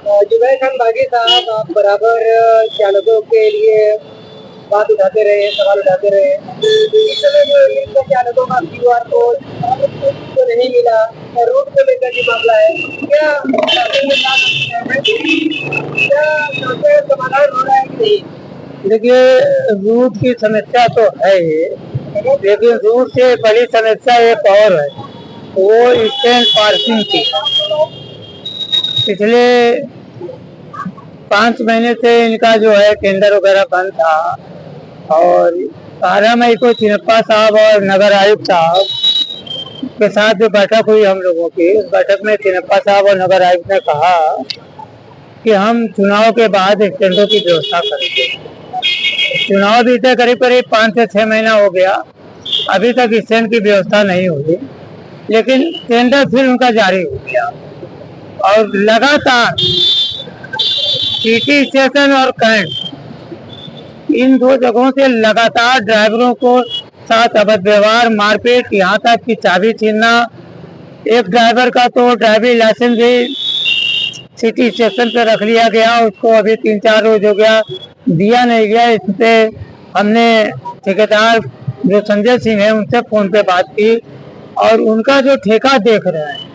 जुबैर खान बागी साहब, आप बराबर चालकों के लिए बात उठाते रहे, सवाल उठाते रहे। इस समय जो रिक्शा चालकों का QR कोड तो नहीं मिला और रूट को लेकर जो मामला है, क्या क्या समाधान हो रहा है कि नहीं? देखिए, रूट की समस्या तो है ही, लेकिन रूट से बड़ी समस्या एक और है, वो स्टैंड पार्किंग की। पिछले 5 महीने से इनका जो है टेंडर वगैरह बंद था, और 12 मई को चिनप्पा साहब और नगर आयुक्त साहब के साथ जो बैठक हुई हम लोगों की, उस बैठक में चिनप्पा साहब और नगर आयुक्त ने कहा कि हम चुनाव के बाद स्टैंडों की व्यवस्था करेंगे। चुनाव बीते करीब करीब 5 से 6 महीना हो गया, अभी तक स्टैंड की व्यवस्था नहीं हुई, लेकिन टेंडर फिर उनका जारी हो गया और लगातार सिटी स्टेशन और कैंट, इन 2 जगहों से लगातार ड्राइवरों को साथ अभद्र व्यवहार, मारपीट, यहाँ तक कि चाबी छीनना। एक ड्राइवर का तो ड्राइविंग लाइसेंस भी सिटी स्टेशन पे रख लिया गया, उसको अभी 3-4 रोज हो गया दिया नहीं गया। इससे हमने ठेकेदार जो संजय सिंह है उनसे फोन पे बात की, और उनका जो ठेका देख रहे हैं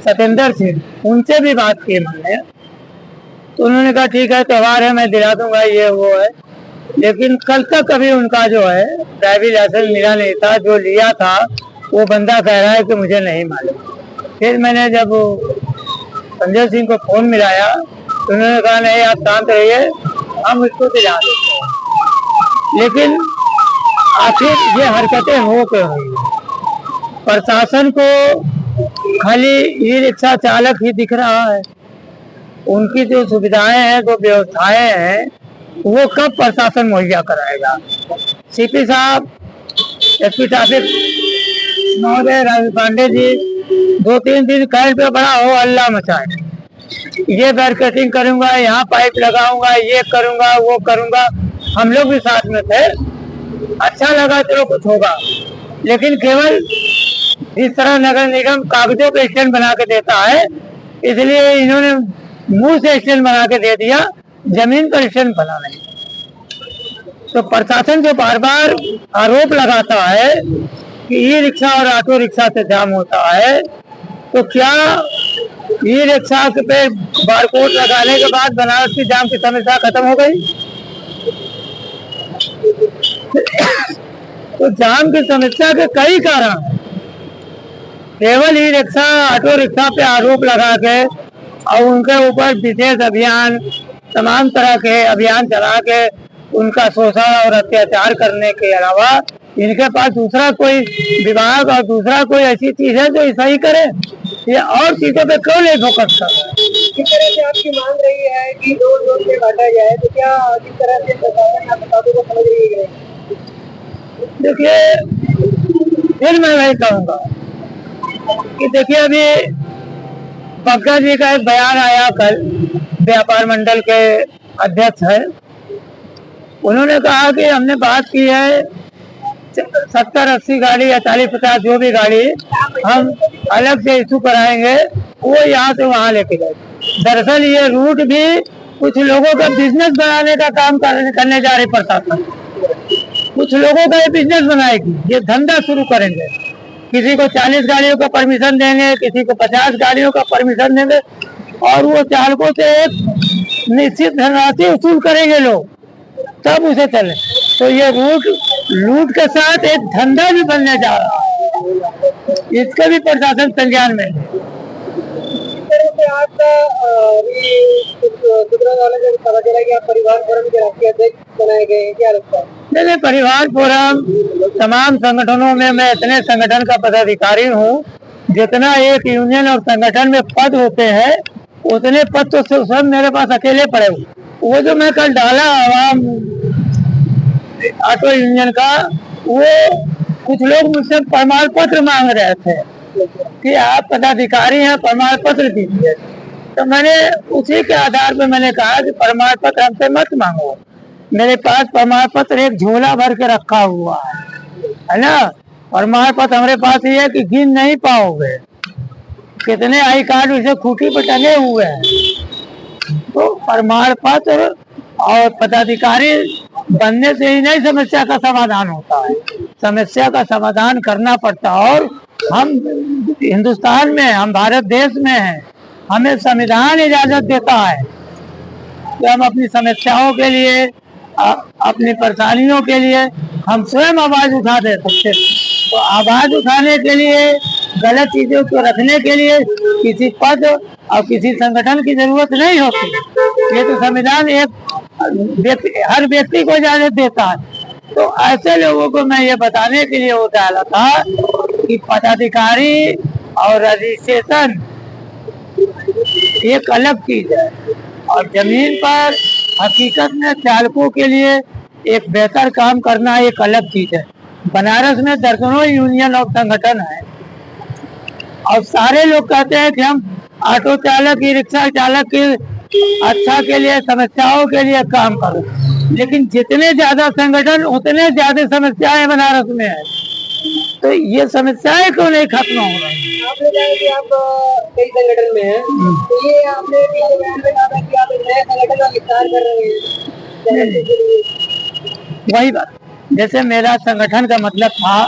सतेंद्र सिंह, उनसे भी बात की मैंने, तो उन्होंने कहा ठीक है, त्योहार है, मैं दिला दूंगा, ये वो है। लेकिन कल तक अभी उनका जो है ड्राइविंग लाइसेंस मिला नहीं था। जो लिया था वो बंदा कह रहा है कि मुझे नहीं मालूम। फिर मैंने जब संजय सिंह को फोन मिलाया तो उन्होंने कहा नहीं, आप शांत रहिए, हम उसको दिला देते हैं। लेकिन आखिर ये हरकतें हो क्यों रही है? प्रशासन को खाली ई रिक्शा चालक ही दिख रहा है। उनकी जो सुविधाएं हैं, जो व्यवस्थाएं हैं, वो कब प्रशासन मुहैया कराएगा? सीपी साहब, एसपी ट्रैफिक महोदय राजीव पांडे जी 2-3 दिन कैंट पे बड़ा हो हल्ला मचाए, ये बैरिकेडिंग करूंगा, यहाँ पाइप लगाऊंगा, ये करूंगा, वो करूंगा। हम लोग भी साथ में थे, अच्छा लगा, चलो कुछ होगा। लेकिन केवल इस तरह नगर निगम कागजों पे स्टैंड बना के देता है, इसलिए इन्होंने मुंह से स्टैंड बना के दे दिया, जमीन पर स्टैंड बना नहीं। तो प्रशासन जो बार बार आरोप लगाता है कि ई रिक्शा और ऑटो रिक्शा से जाम होता है, तो क्या ई रिक्शा पे बारकोड लगाने के बाद बनारस की जाम की समस्या खत्म हो गई? तो जाम की समस्या के कई कारण हैं। केवल ई रिक्शा, ऑटो रिक्शा पे आरोप लगा के और उनके ऊपर विशेष अभियान, तमाम तरह के अभियान चला के उनका शोषण और अत्याचार करने के अलावा इनके पास दूसरा कोई विभाग और दूसरा कोई ऐसी चीज है जो सही करे? ये और चीजों पे क्यों नहीं फोकस कर रहा है? किस तरह से आपकी मांग रही है कि रोड पे बांटा जाए, तो क्या किस तरह से प्रशासन आपकी बातों को समझ रही है? देखिए, फिर मैं वही कहूँगा कि देखिए, अभी बग्गा जी का एक बयान आया कल, व्यापार मंडल के अध्यक्ष है, उन्होंने कहा कि हमने बात की है 70-80 गाड़ी या 40-50 जो भी गाड़ी हम अलग से इशू कराएंगे, वो यहाँ से वहाँ लेके गए। दरअसल ये रूट भी कुछ लोगों का बिजनेस बनाने का काम करने जा रहे प्रशासन, कुछ लोगों का ये बिजनेस बनाएगी, ये धंधा शुरू करेंगे। किसी को 40 गाड़ियों का परमिशन देंगे, किसी को 50 गाड़ियों का परमिशन देंगे, और वो चालकों से एक निश्चित धनराशि वसूल करेंगे लोग, तब उसे चले। तो ये रूट लूट के साथ एक धंधा भी बनने जा रहा है, इसके भी प्रशासन संज्ञान में है। आपका पता चला कि आप परिवार फोरम के राष्ट्रीय अध्यक्ष बनाए गए हैं, क्या लगता है? नहीं, परिवार फोरम तमाम संगठनों में मैं इतने संगठन का पदाधिकारी हूँ, जितना एक यूनियन और संगठन में पद होते हैं उतने पद तो सब मेरे पास अकेले पड़े हुए। वो जो मैं कल डाला आवाम ऑटो यूनियन का, वो कुछ लोग मुझसे प्रमाण पत्र मांग रहे थे कि आप पदाधिकारी हैं, प्रमाण पत्र दीजिए। तो मैंने उसी के आधार पर मैंने कहा कि प्रमाण पत्र हमसे मत मांगो, मेरे पास प्रमाण पत्र एक झोला भर के रखा हुआ है ना। प्रमाण पत्र हमारे पास ये है कि गिन नहीं पाओगे। कितने आई कार्ड उसे खूंटी पर टंगे हुए हैं। तो प्रमाण पत्र और पदाधिकारी बनने से ही नहीं समस्या का समाधान होता है, समस्या का समाधान करना पड़ता है। और हम हिंदुस्तान में, हम भारत देश में हैं, हमें संविधान इजाजत देता है कि हम अपनी समस्याओं के लिए, अपनी परेशानियों के लिए हम स्वयं आवाज उठा दे सकते। तो आवाज उठाने के लिए, गलत चीजों को रखने के लिए किसी पद और किसी संगठन की जरूरत नहीं होती। ये तो संविधान हर व्यक्ति को इजाजत देता है। तो ऐसे लोगों को मैं ये बताने के लिए वो डाला था कि पदाधिकारी और रजिस्ट्रेशन एक अलग चीज है, और जमीन पर हकीकत में चालकों के लिए एक बेहतर काम करना एक अलग चीज है। बनारस में दर्जनों यूनियन और संगठन है, और सारे लोग कहते हैं कि हम ऑटो चालक, ई रिक्शा चालक के अच्छा के लिए, समस्याओं के लिए काम करें। लेकिन जितने ज्यादा संगठन उतने ज्यादा समस्याएं बनारस में है। तो ये समस्याएं क्यों नहीं खत्म हो रही? आपने कहा कि आप कई संगठन में हैं, तो ये आपने कहा कि आप एक नया संगठन का विस्तार कर रहे हैं। वही बात, जैसे मेरा संगठन का मतलब था,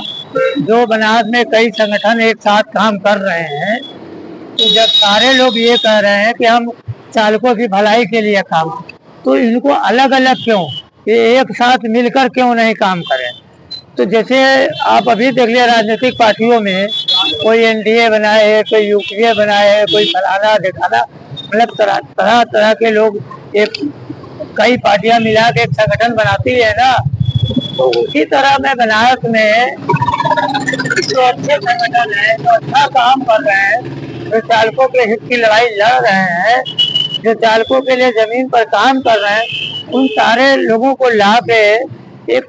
जो बनारस में कई संगठन एक साथ काम कर रहे हैं, तो जब सारे लोग ये कह रहे हैं कि हम चालकों की भलाई के लिए काम, तो इनको अलग अलग क्यों, ये एक साथ मिलकर क्यों नहीं काम करें? तो जैसे आप अभी देख लिया, राजनीतिक पार्टियों में कोई एनडीए बनाए है, कोई यूपीए बनाए है, कोई फलाना दिखाना, मतलब तरह तरह के लोग एक कई पार्टियां मिला के एक संगठन बनाती है ना। तो उसी तरह में बनारस में जो अच्छे संगठन है, जो अच्छा काम कर रहे हैं, जो चालकों के हित की लड़ाई लड़ रहे हैं, जो चालकों के लिए जमीन पर काम कर रहे हैं, उन सारे लोगों को ला के एक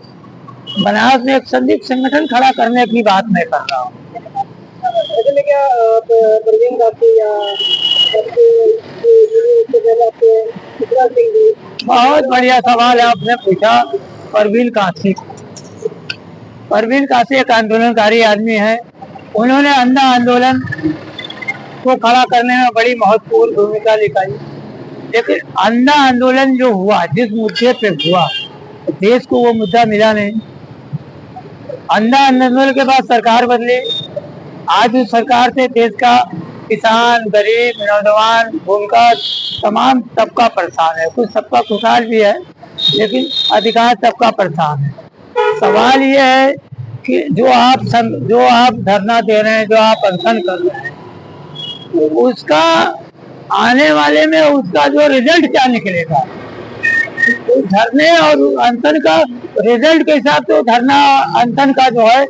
बनारस में एक संदिग्ध संगठन खड़ा करने की बात मैं कर रहा हूँ। ऐसे में क्या प्रवीण काफी या बहुत बढ़िया सवाल आपने पूछा। परवीन काशी एक आंदोलनकारी आदमी है। उन्होंने अंधा आंदोलन को खड़ा करने में बड़ी महत्वपूर्ण भूमिका निभाई। लेकिन अंधा आंदोलन जो हुआ, जिस मुद्दे पे हुआ, देश को वो मुद्दा मिला नहीं। अंधा आंदोलन के बाद सरकार बदली। आज उस सरकार से देश का किसान, गरीब, नौजवान, बुनकर, तमाम तबका परेशान है। कुछ सबका खुशहाल भी है, लेकिन अधिकांश तबका परेशान है। सवाल ये है कि जो आप धरना दे रहे हैं, जो आप अनशन कर रहे हैं, उसका आने वाले में उसका जो रिजल्ट क्या निकलेगा, तो धरने और अनशन का रिजल्ट के हिसाब से धरना अनशन का जो है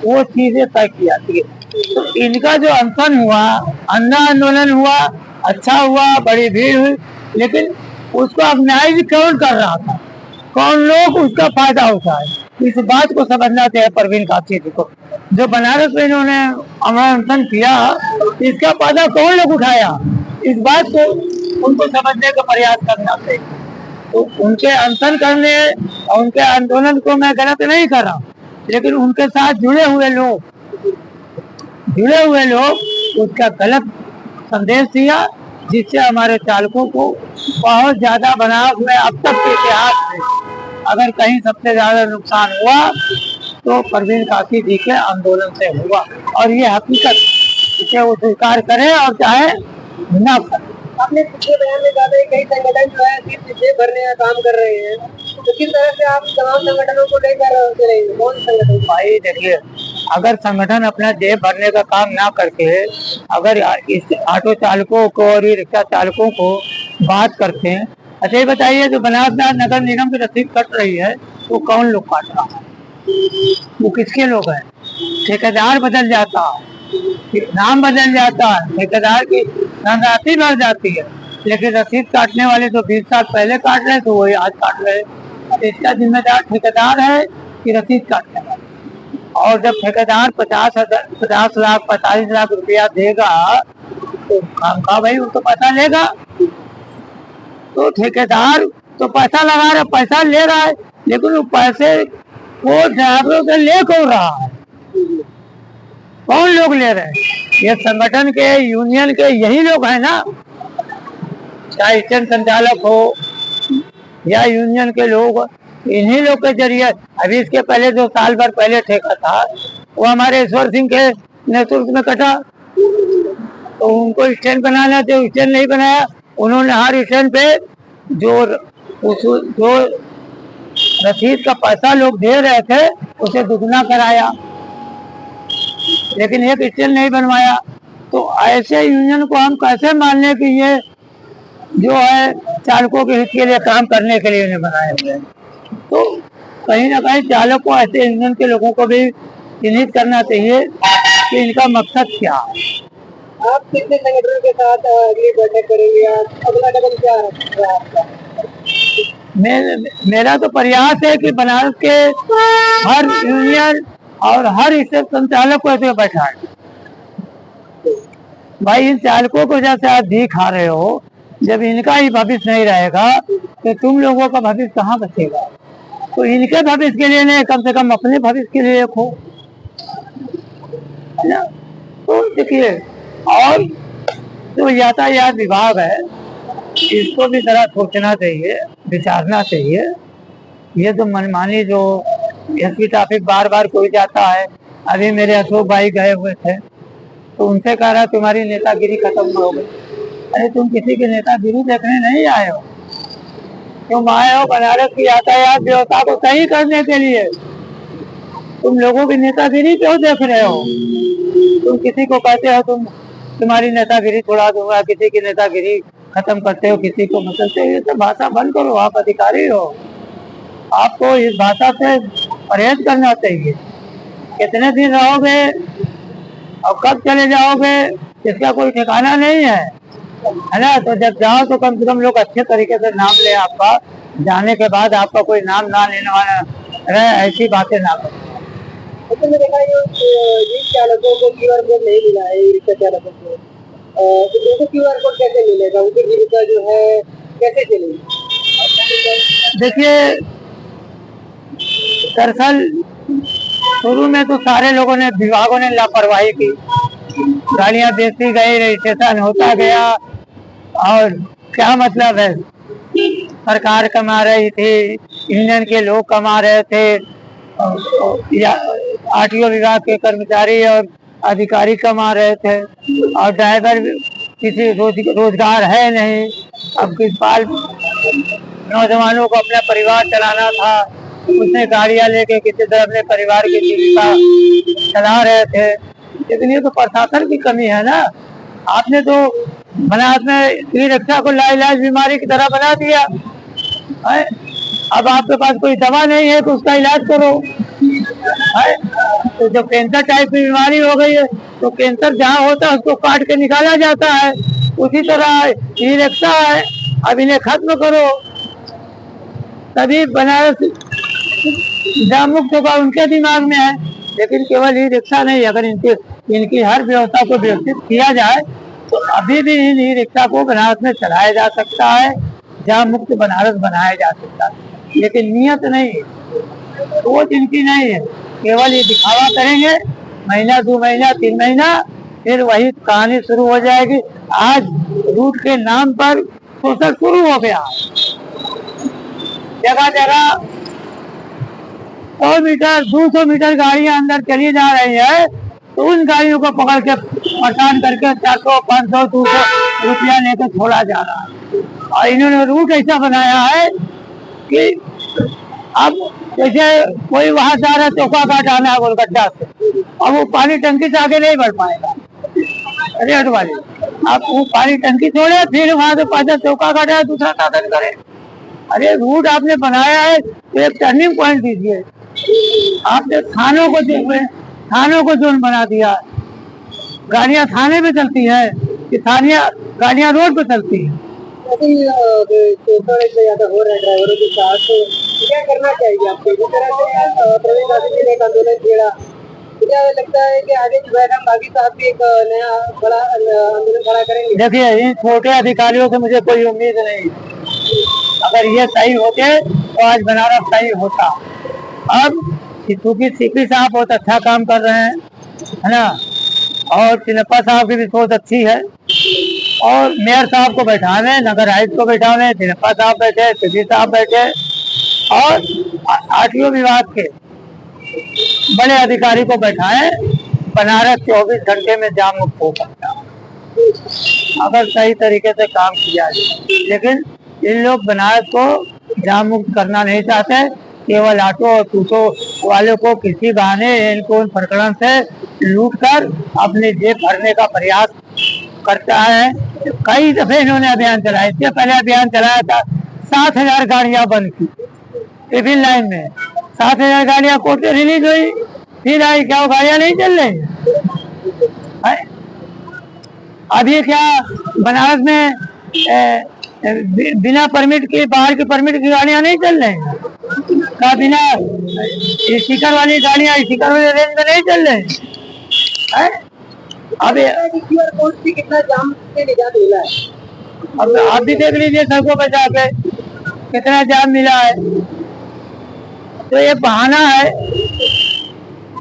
वो चीजें तय की जाती है। तो इनका जो अनशन हुआ, अंधा आंदोलन हुआ, अच्छा हुआ, बड़ी भीड़ हुई, लेकिन उसको ऑर्गेनाइज कौन कर रहा था, कौन लोग उसका फायदा उठाए, इस बात को समझना चाहिए परवीन काशी जी को। जो बनारस में इन्होंने अनशन किया, इसका फायदा कौन लोग उठाया, इस बात को उनको समझने का प्रयास करना चाहिए। तो उनके अनशन करने और उनके आंदोलन को मैं गलत नहीं कर रहा, लेकिन उनके साथ जुड़े हुए लोग उसका गलत संदेश दिया, जिससे हमारे चालकों को बहुत ज्यादा बनारस में अब तक के इतिहास में अगर कहीं सबसे ज्यादा नुकसान हुआ तो परवीन काशी जी के आंदोलन से हुआ। और ये हकीकत, इसे वो स्वीकार करें और चाहे न करें। आपने पिछले बयान में कहा था कई संगठन जो है सिर्फ जेब भरने का काम कर रहे हैं, तो किस तरह से आप तमाम संगठनों को लेकर चलेंगे? कौन संगठन? भाई देखिए, अगर संगठन अपना जेब भरने का काम ना करके अगर इस ऑटो चालकों को और रिक्शा चालकों को बात करते हैं, अच्छा ये बताइए, जो बनारस नगर निगम की रसीद कट रही है, वो कौन लोग काट रहा है, वो किसके लोग हैं? ठेकेदार बदल जाता है, नाम बदल जाता है, ठेकेदार की धनराशि बढ़ जाती है, लेकिन रसीद काटने वाले तो 20 साल पहले काट रहे तो वही आज काट रहे। इसका जिम्मेदार ठेकेदार है कि रसीद काटने वाले? और जब ठेकेदार 50 लाख 45 लाख रुपया देगा तो खामखा भाई उनको पैसा लेगा। तो ठेकेदार तो पैसा लगा रहा, पैसा ले रहा है, लेकिन वो पैसे वो ड्राइवरों से ले क्यों रहा है? कौन लोग ले रहे हैं? ये संगठन के, यूनियन के यही लोग हैं ना, चाहे स्टेशन संचालक हो या यूनियन के लोग, इन्हीं लोग के जरिए। अभी इसके पहले जो साल भर पहले ठेका था वो हमारे ईश्वर सिंह के नेतृत्व में कटा, तो उनको स्टैंड बनाना थे, स्टैंड नहीं बनाया। उन्होंने हर स्टैंड पे जो रसीद का पैसा लोग दे रहे थे उसे दुगना कराया, लेकिन एक स्टैंड नहीं बनवाया। तो ऐसे यूनियन को हम कैसे मान लें कि ये जो है चालकों के हित के लिए काम करने के लिए इन्हें बनाए हुए हैं? तो कहीं ना कहीं चालक को, ऐसे यूनियन के लोगों को भी चिन्हित करना चाहिए कि इनका मकसद क्या है। आप कितने संगठनों के साथ अगली बैठक करेंगे? अगला कदम क्या है आपका? मेरा तो प्रयास है कि बनारस के हर यूनियन और हर स्टेशन संचालक को ऐसे बैठाए। भाई, इन चालकों को जैसे आप दी खा रहे हो, जब इनका ही भविष्य नहीं रहेगा तो तुम लोगों का भविष्य कहाँ बचेगा? तो इनके भविष्य के लिए नहीं, कम से कम अपने भविष्य के लिए देखो, है ना? तो देखिए, और जो यातायात विभाग है इसको भी जरा सोचना चाहिए, विचारना चाहिए। ये तो मनमानी जो एसपी ट्रैफिक बार बार कोई जाता है, अभी मेरे अशोक भाई गए हुए थे तो उनसे कह रहा तुम्हारी नेतागिरी खत्म हो गई। अरे तुम किसी की नेतागिरी देखने नहीं आए हो, तुम आए हो बनारस की यातायात व्यवस्था को सही करने के लिए। तुम लोगों की नेतागिरी क्यों देख रहे हो? तुम किसी को कहते हो तुम्हारी नेतागिरी छोड़ा दूंगा, किसी की नेतागिरी खत्म करते हो, किसी को बदलते हो। ये तो भाषा बंद करो, आप अधिकारी हो, आपको इस भाषा से परहेज करना चाहिए। कितने दिन रहोगे और कब चले जाओगे इसका कोई ठिकाना नहीं है ना? तो जब जाओ तो कम से कम लोग अच्छे तरीके से नाम ले आपका, जाने के बाद आपका कोई नाम ना लेने वाला रहे, ऐसी बातें ना करो। तो मैं देखा ये चालकों को QR कोड नहीं मिला है, रिक्शा चालकों को, तो उनको QR कोड कैसे मिलेगा? उनकी जीविका जो है कैसे चलेगी? देखिए, दरअसल शुरू में तो सारे लोगों ने, विभागों ने लापरवाही की, गाड़ियां बेचती गई, रजिस्ट्रेशन होता गया, और क्या मतलब है? सरकार कमा रही थी, यूनियन के लोग कमा रहे थे, आरटीओ विभाग के कर्मचारी और अधिकारी कमा रहे थे, और ड्राइवर किसी रोजगार है नहीं। अब किस बाल नौजवानों को अपना परिवार चलाना था, उसने गाड़ियां लेके किसी तरह अपने परिवार की जीविका चला रहे थे। लेकिन ये तो प्रशासन की कमी है ना। आपने तो बनारस में ई-रिक्शा को लाइलाज बीमारी की तरह बना दिया है। अब आपके पास कोई दवा नहीं है तो उसका इलाज करो, है? तो जो कैंसर टाइप की बीमारी हो गई है तो कैंसर जहाँ होता है उसको काट के निकाला जाता है, उसी तरह ई-रिक्शा है, अब इन्हें खत्म करो, तभी बनारस जाम मुक्त होगा, उनके दिमाग में है। लेकिन केवल ई-रिक्शा नहीं, अगर इनकी हर व्यवस्था को व्यवस्थित किया जाए तो अभी भी इन ई-रिक्शा को बनारस में चलाया जा सकता है, जाम मुक्त बनारस बनाया जा सकता है। लेकिन नियत नहीं है, सोच इनकी नहीं है, केवल ये दिखावा करेंगे, महीना 2 महीना 3 महीना, फिर वही कहानी शुरू हो जाएगी। आज रूट के नाम पर शोषण शुरू हो गया, जगह जगह 100 मीटर 200 मीटर गाड़ियां अंदर चली जा रही है, तो उन गाड़ियों को पकड़ के परेशान करके 400 500 200 रुपया लेकर छोड़ा जा रहा है। और इन्होंने रूट ऐसा बनाया है कि अब जैसे कोई वहां जा रहा है चौका काट आना है गोलगड्ढा से, और वो पानी टंकी से आगे नहीं बढ़ पाएगा, रेट वाली। आप वो पानी टंकी छोड़े, फिर वहां से पैसा चौका काटे, दूसरा साधन करे। अरे रूट आपने बनाया है तो एक टर्निंग पॉइंट दीजिए। आपने थानों को देखिए, थानों को जोन बना दिया, गाड़ियां थाने में चलती है कि थानिया गाड़ियां रोड पे चलती है। शोषण ज्यादा हो रहा है ड्राइवरों के साथ, तो क्या करना चाहिए आपको? जिस तरह से प्रवीण गांधी ने एक आंदोलन छेड़ा, मुझे लगता है कि आगे जो है हम बागी साहब भी एक नया बड़ा आंदोलन खड़ा करेंगे। देखिए, इन छोटे अधिकारियों से मुझे कोई उम्मीद नहीं, अगर ये सही होते तो आज बनारस सही होता। अब चूंकि सीपी साहब बहुत अच्छा काम कर रहे हैं, है ना, और चिन्नप्पा साहब की भी सोच अच्छी है। और मेयर साहब को बैठावे, नगर आयुक्त को बैठावे, चिन्नप्पा साहब बैठे, सिद्धि साहब बैठे, और आरटीओ विभाग के बड़े अधिकारी को बैठाएं। बनारस 24 घंटे में जाम मुक्त हो सकता है अगर सही तरीके से काम किया जाए। लेकिन इन लोग बनारस को जाम मुक्त करना नहीं चाहते, केवल ऑटो और टूटो वाले को किसी बहाने इनको प्रकरण से लूट कर अपने जेब भरने का प्रयास करता है। कई दफे इन्होंने अभियान चलाया, इससे पहले अभियान चलाया था, 7,000 गाड़ियां बंद की सिविल लाइन में, 7,000 गाड़ियां कोर्ट से रिलीज हुई, फिर आई, क्या वो गाड़ियां नहीं चल रही है? अभी क्या बनारस में बिना परमिट के, बाहर के परमिट की गाड़ियां नहीं चल रही हैं? क्या बिना स्टिकर वाली गाड़ियां स्टिकर वाले रेंज में नहीं चल रही है? अभी कितना जाम से निजात मिला है। अब आप भी देख लीजिए सड़कों पर जाके कितना जाम मिला है। तो ये बहाना है,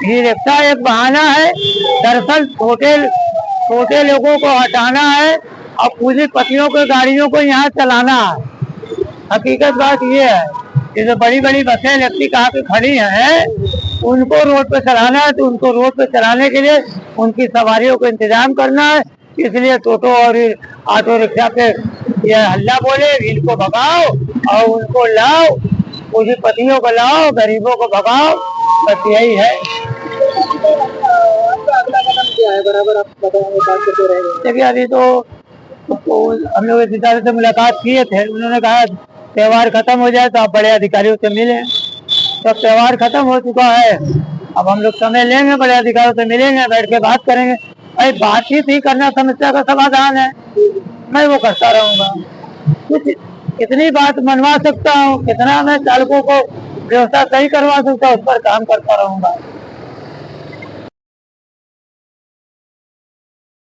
ये रिक्शा एक बहाना है। दरअसल छोटे लोगों को हटाना है और पूंजीपतियों को गाड़ियों को यहाँ चलाना है। हकीकत बात ये है, जैसे बड़ी बड़ी बसें इलेक्ट्रिक कहाँ पे खड़ी हैं, उनको रोड पे चलाना है, तो उनको रोड पे चलाने के लिए उनकी सवारियों को इंतजाम करना है। इसलिए टोटो और ऑटो रिक्शा पे ये हल्ला बोले, इनको भगाओ और उनको लाओ, पूंजीपतियों को लाओ, गरीबों को भगाओ, बस यही है। अगला कदम क्या है, बराबर आप बताएंगे, बात करते रहेंगे। देखिए अभी तो हम लोग इस अधिकारी से मुलाकात किए थे, उन्होंने कहा त्योहार खत्म हो जाए तो आप बड़े अधिकारियों से मिलें। तो त्योहार खत्म हो चुका है, अब हम लोग समय लेंगे, बड़े अधिकारियों से मिलेंगे, बैठ के बात करेंगे। भाई बातचीत ही करना समस्या का समाधान है, मैं वो करता रहूंगा। कुछ कितनी बात मनवा सकता हूँ, कितना मैं चालकों को व्यवस्था सही करवा सकता हूँ, उस पर काम करता रहूंगा।